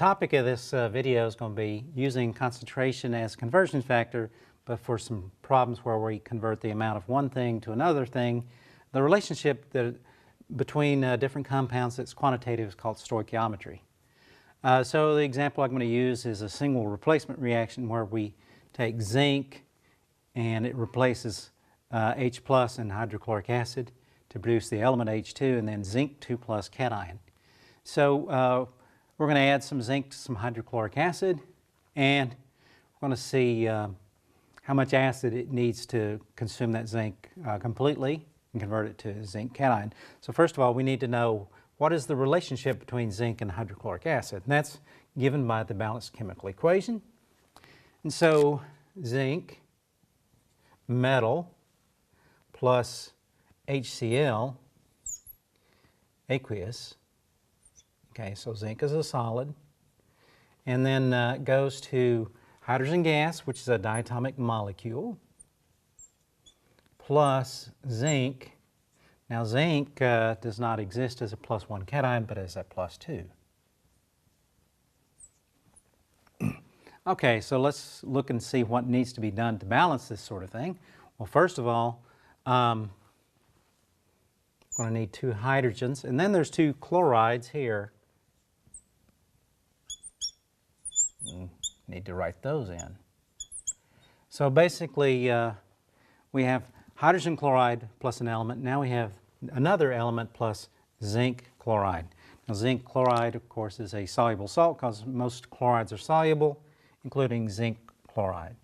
topic of this video is going to be using concentration as a conversion factor, but for some problems where we convert the amount of one thing to another thing. The relationship between different compounds that's quantitative is called stoichiometry. So the example I'm going to use is a single replacement reaction where we take zinc and it replaces H plus and hydrochloric acid to produce the element H2 and then zinc 2 plus cation. So we're going to add some zinc to some hydrochloric acid, and we're going to see how much acid it needs to consume that zinc completely and convert it to zinc cation. So first of all, we need to know what is the relationship between zinc and hydrochloric acid, and that's given by the balanced chemical equation. And so zinc metal plus HCl aqueous. Okay, so zinc is a solid, and then goes to hydrogen gas, which is a diatomic molecule, plus zinc. Now zinc does not exist as a plus 1 cation, but as a plus 2. Okay, so let's look and see what needs to be done to balance this sort of thing. Well, first of all, I'm going to need 2 hydrogens, and then there's 2 chlorides here. Need to write those in. So basically, we have hydrogen chloride plus an element. Now we have another element plus zinc chloride. Now zinc chloride, of course, is a soluble salt because most chlorides are soluble, including zinc chloride.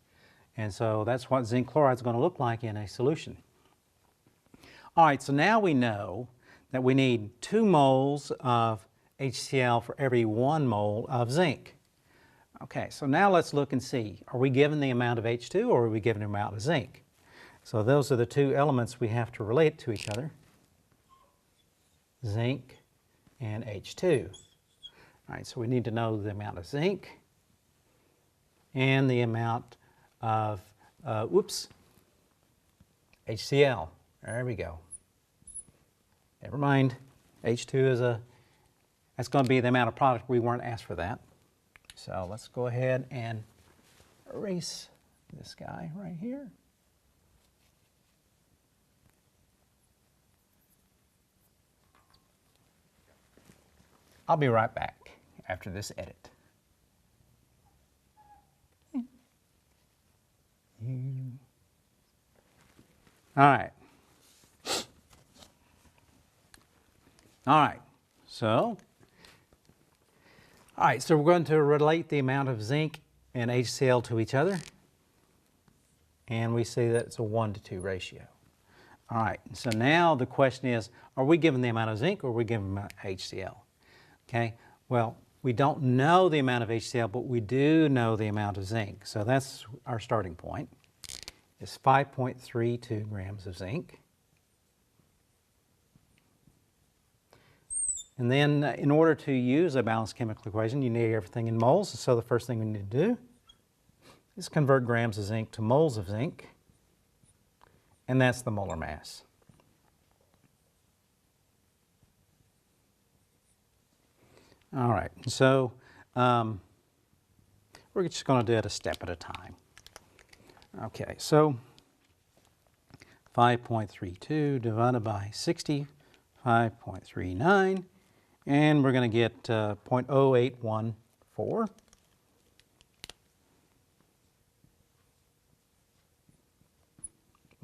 And so that's what zinc chloride is going to look like in a solution. All right, so now we know that we need 2 moles of HCl for every 1 mole of zinc. Okay, so now let's look and see, are we given the amount of H2 or are we given the amount of zinc? So those are the 2 elements we have to relate to each other, zinc and H2. All right, so we need to know the amount of zinc and the amount of, HCl. There we go. Never mind, H2 is that's going to be the amount of product. We weren't asked for that. So let's go ahead and erase this guy right here. I'll be right back after this edit. All right. All right, so we're going to relate the amount of zinc and HCl to each other, and we see that it's a 1-to-2 ratio. All right, so now the question is, are we given the amount of zinc or are we given the amount of HCl? Okay, well, we don't know the amount of HCl, but we do know the amount of zinc. So that's our starting point. It's 5.32 grams of zinc. And then in order to use a balanced chemical equation, you need everything in moles. So the first thing we need to do is convert grams of zinc to moles of zinc, and that's the molar mass. All right, so we're just going to do it a step at a time. Okay, so 5.32 divided by 60, 5.39. And we're going to get 0.0814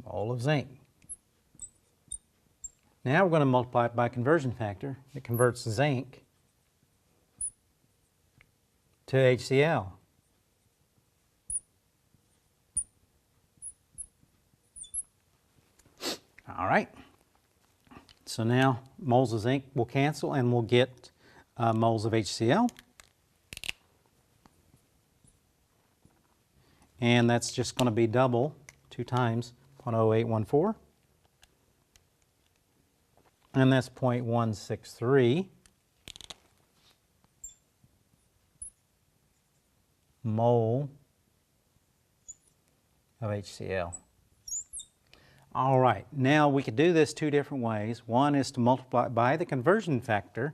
mole of zinc. Now we're going to multiply it by a conversion factor that converts zinc to HCl. All right. So now moles of zinc will cancel and we'll get moles of HCl. And that's just going to be double, 2 times 0.0814. And that's 0.163 mole of HCl. All right, now we could do this 2 different ways. One is to multiply by the conversion factor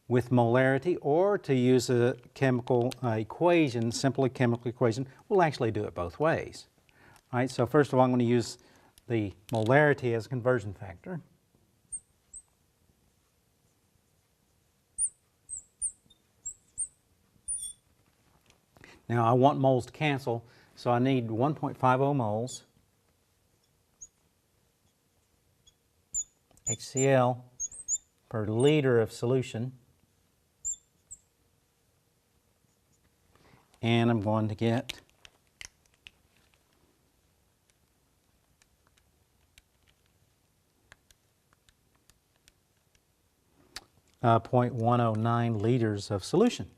with molarity or to use a chemical equation, simple chemical equation. We'll actually do it both ways. All right, so first of all, I'm going to use the molarity as a conversion factor. Now I want moles to cancel, so I need 1.50 moles HCl per liter of solution. And I'm going to get 0.109 liters of solution.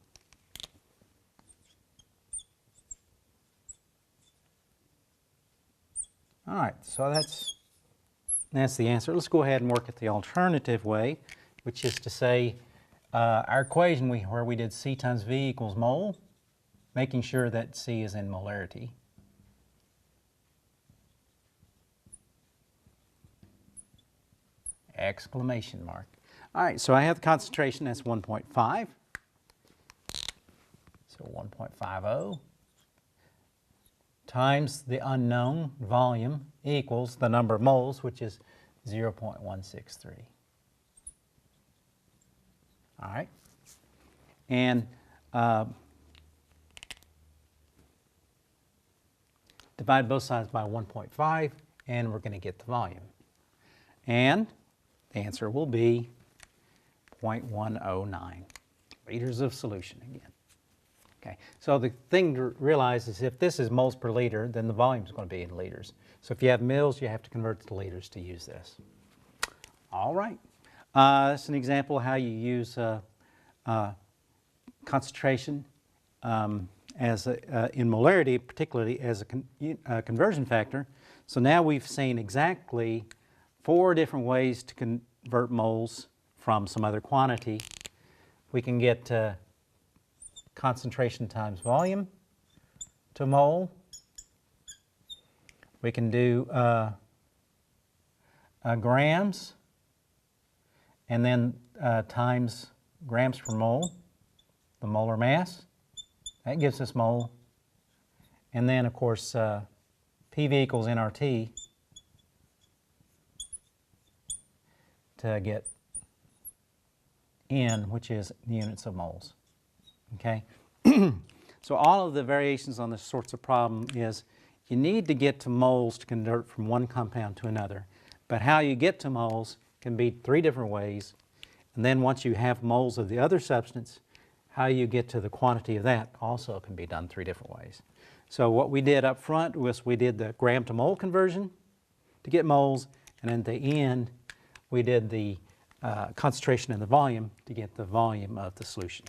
All right, so that's the answer. Let's go ahead and work at the alternative way, which is to say our equation where we did C times V equals mole, making sure that C is in molarity. Exclamation mark. All right, so I have the concentration, that's 1.5. So 1.50 times the unknown volume equals the number of moles, which is 0.163. All right, and divide both sides by 1.5, and we're going to get the volume. And the answer will be 0.109 liters of solution again. Okay, so the thing to realize is if this is moles per liter, then the volume is going to be in liters. So if you have mils, you have to convert to liters to use this. All right, that's an example of how you use concentration as in molarity, particularly as a conversion factor. So now we've seen exactly 4 different ways to convert moles from some other quantity. We can get concentration times volume to mole. We can do grams and then times grams per mole, the molar mass. That gives us mole. And then, of course, PV equals nRT to get N, which is the units of moles. Okay? So all of the variations on this sorts of problem is you need to get to moles to convert from one compound to another. But how you get to moles can be 3 different ways. And then once you have moles of the other substance, how you get to the quantity of that also can be done 3 different ways. So what we did up front was we did the gram to mole conversion to get moles, and at the end we did the concentration and the volume to get the volume of the solution.